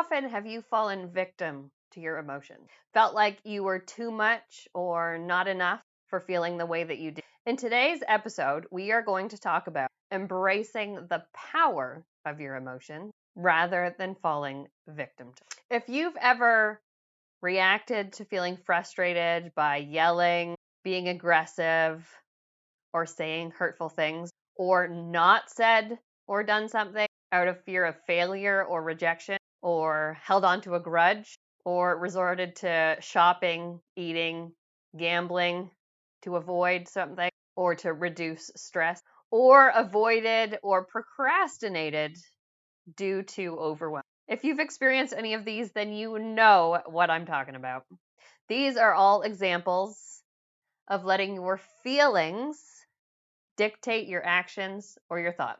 often have you fallen victim to your emotions? Felt like you were too much or not enough for feeling the way that you did? In today's episode, we are going to talk about embracing the power of your emotions rather than falling victim to them. If you've ever reacted to feeling frustrated by yelling, being aggressive, or saying hurtful things, or not said or done something out of fear of failure or rejection, or held on to a grudge, or resorted to shopping, eating, gambling to avoid something, or to reduce stress, or avoided or procrastinated due to overwhelm. If you've experienced any of these, then you know what I'm talking about. These are all examples of letting your feelings dictate your actions or your thoughts.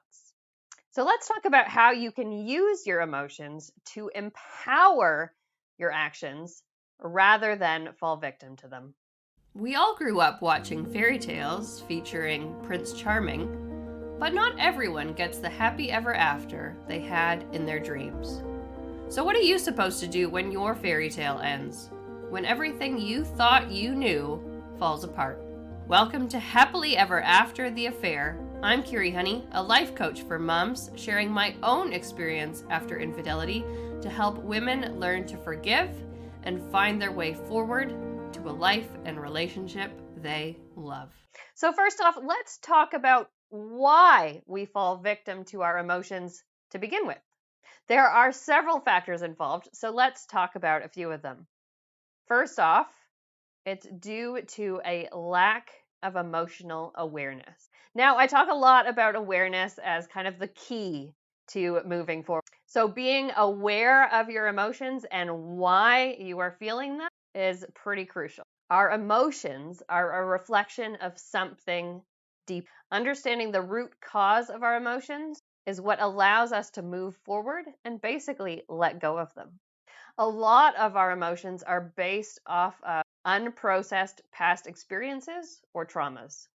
So let's talk about how you can use your emotions to empower your actions rather than fall victim to them. We all grew up watching fairy tales featuring Prince Charming, but not everyone gets the happy ever after they had in their dreams. So what are you supposed to do when your fairy tale ends? When everything you thought you knew falls apart? Welcome to Happily Ever After the Affair. I'm Kiri, a life coach for moms, sharing my own experience after infidelity to help women learn to forgive and find their way forward to a life and relationship they love. So first off, let's talk about why we fall victim to our emotions to begin with. There are several factors involved, so let's talk about a few of them. First off, it's due to a lack of emotional awareness. Now, I talk a lot about awareness as kind of the key to moving forward. So being aware of your emotions and why you are feeling them is pretty crucial. Our emotions are a reflection of something deep. Understanding the root cause of our emotions is what allows us to move forward and basically let go of them. A lot of our emotions are based off of unprocessed past experiences or traumas.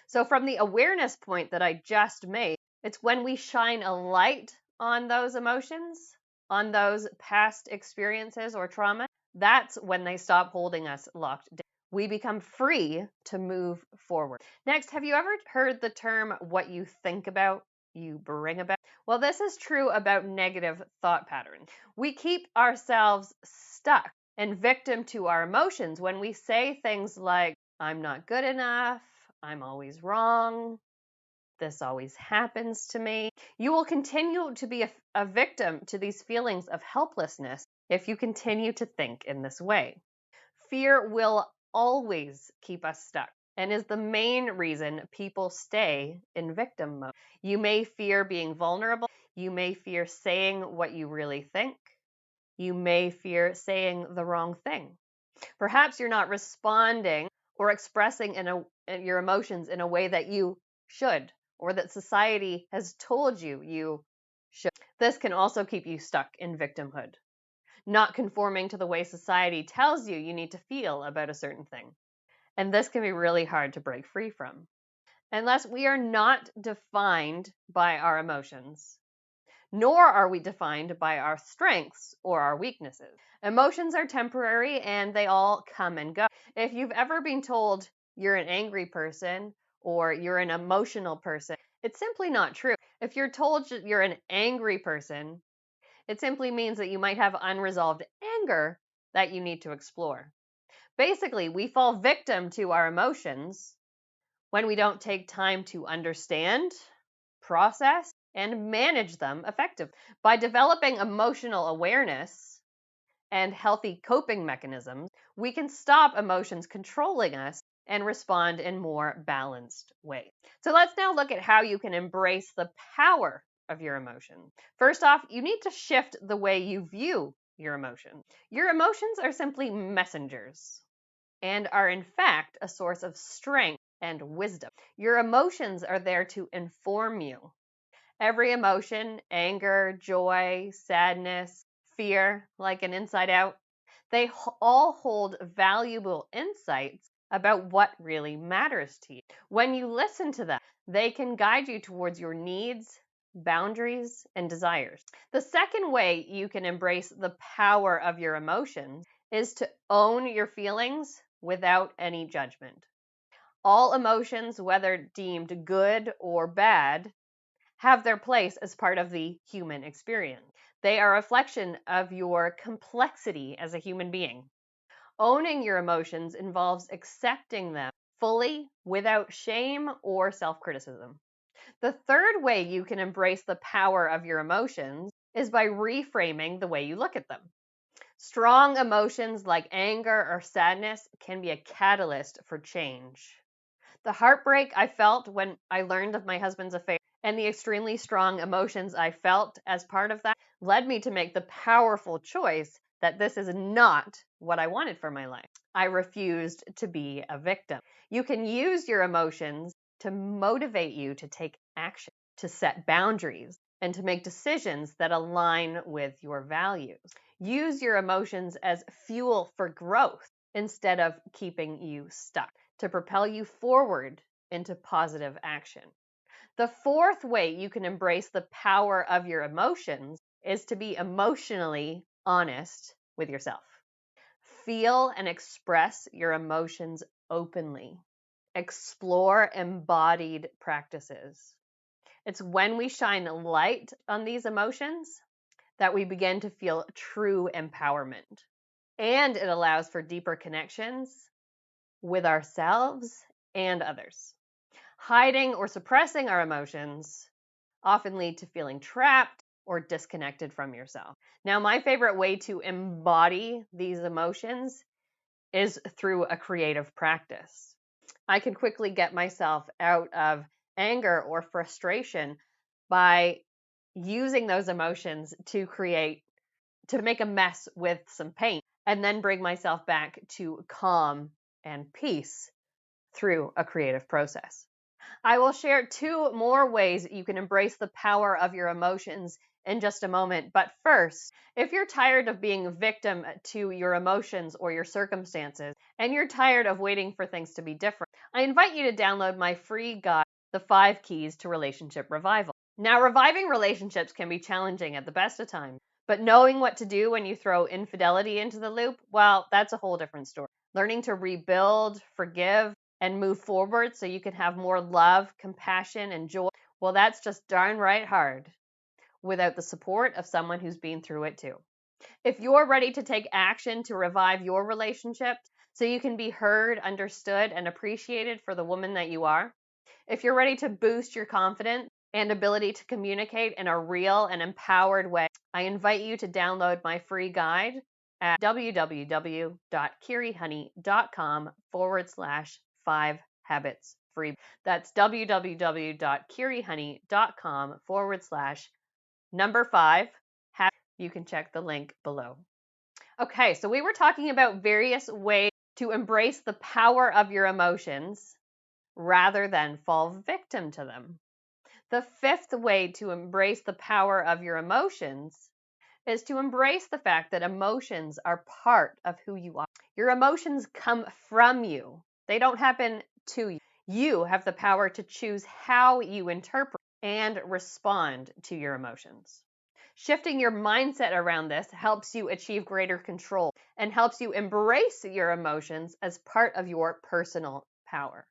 So from the awareness point that I just made, it's when we shine a light on those emotions, on those past experiences or trauma, that's when they stop holding us locked down. We become free to move forward. Next, have you ever heard the term what you think about, you bring about? Well, this is true about negative thought patterns. We keep ourselves stuck and victim to our emotions when we say things like, I'm not good enough, I'm always wrong, this always happens to me. You will continue to be a victim to these feelings of helplessness if you continue to think in this way. Fear will always keep us stuck and is the main reason people stay in victim mode. You may fear being vulnerable. You may fear saying what you really think. You may fear saying the wrong thing. Perhaps you're not responding or expressing your emotions in a way that you should, or that society has told you you should. This can also keep you stuck in victimhood, not conforming to the way society tells you need to feel about a certain thing. And this can be really hard to break free from. Unless we are not defined by our emotions, nor are we defined by our strengths or our weaknesses. Emotions are temporary and they all come and go. If you've ever been told you're an angry person or you're an emotional person, it's simply not true. If you're told you're an angry person, it simply means that you might have unresolved anger that you need to explore. Basically, we fall victim to our emotions when we don't take time to understand, process, and manage them effectively. By developing emotional awareness and healthy coping mechanisms, we can stop emotions controlling us and respond in more balanced ways. So let's now look at how you can embrace the power of your emotion. First off, you need to shift the way you view your emotion. Your emotions are simply messengers and are in fact a source of strength and wisdom. Your emotions are there to inform you. Every emotion, anger, joy, sadness, fear, like an inside out, they all hold valuable insights about what really matters to you. When you listen to them, they can guide you towards your needs, boundaries, and desires. The second way you can embrace the power of your emotions is to own your feelings without any judgment. All emotions, whether deemed good or bad, have their place as part of the human experience. They are a reflection of your complexity as a human being. Owning your emotions involves accepting them fully without shame or self-criticism. The third way you can embrace the power of your emotions is by reframing the way you look at them. Strong emotions like anger or sadness can be a catalyst for change. The heartbreak I felt when I learned of my husband's affair and the extremely strong emotions I felt as part of that led me to make the powerful choice that this is not what I wanted for my life. I refused to be a victim. You can use your emotions to motivate you to take action, to set boundaries, and to make decisions that align with your values. Use your emotions as fuel for growth instead of keeping you stuck, to propel you forward into positive action. The fourth way you can embrace the power of your emotions is to be emotionally honest with yourself. Feel and express your emotions openly. Explore embodied practices. It's when we shine light on these emotions that we begin to feel true empowerment. And it allows for deeper connections with ourselves and others. Hiding or suppressing our emotions often lead to feeling trapped or disconnected from yourself. Now, my favorite way to embody these emotions is through a creative practice. I can quickly get myself out of anger or frustration by using those emotions to make a mess with some paint, and then bring myself back to calm and peace through a creative process. I will share 2 more ways you can embrace the power of your emotions in just a moment. But first, if you're tired of being a victim to your emotions or your circumstances, and you're tired of waiting for things to be different, I invite you to download my free guide, The 5 Keys to Relationship Revival. Now, reviving relationships can be challenging at the best of times, but knowing what to do when you throw infidelity into the loop, well, that's a whole different story. Learning to rebuild, forgive, and move forward so you can have more love, compassion, and joy, well, that's just darn right hard without the support of someone who's been through it too. If you're ready to take action to revive your relationship so you can be heard, understood, and appreciated for the woman that you are, if you're ready to boost your confidence and ability to communicate in a real and empowered way, I invite you to download my free guide at www.kirihoney.com/5 habits free. That's www.kirihoney.com/5 habits. You can check the link below. Okay, so we were talking about various ways to embrace the power of your emotions rather than fall victim to them. The fifth way to embrace the power of your emotions is to embrace the fact that emotions are part of who you are. Your emotions come from you. They don't happen to you. You have the power to choose how you interpret and respond to your emotions. Shifting your mindset around this helps you achieve greater control and helps you embrace your emotions as part of your personal power.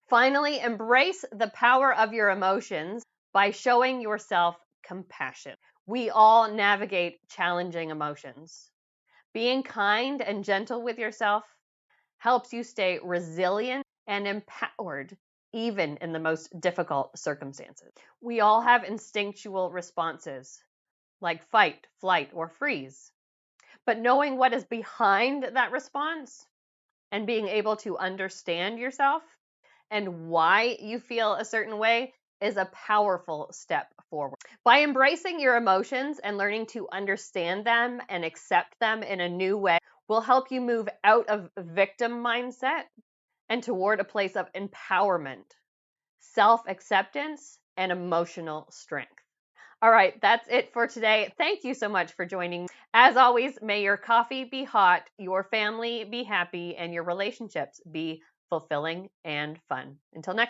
Finally, embrace the power of your emotions by showing yourself compassion. We all navigate challenging emotions. Being kind and gentle with yourself helps you stay resilient and empowered even in the most difficult circumstances. We all have instinctual responses like fight, flight, or freeze. But knowing what is behind that response and being able to understand yourself and why you feel a certain way is a powerful step forward. By embracing your emotions and learning to understand them and accept them in a new way will help you move out of victim mindset and toward a place of empowerment, self-acceptance, and emotional strength. All right, that's it for today. Thank you so much for joining me. As always, may your coffee be hot, your family be happy, and your relationships be fulfilling and fun. Until next time.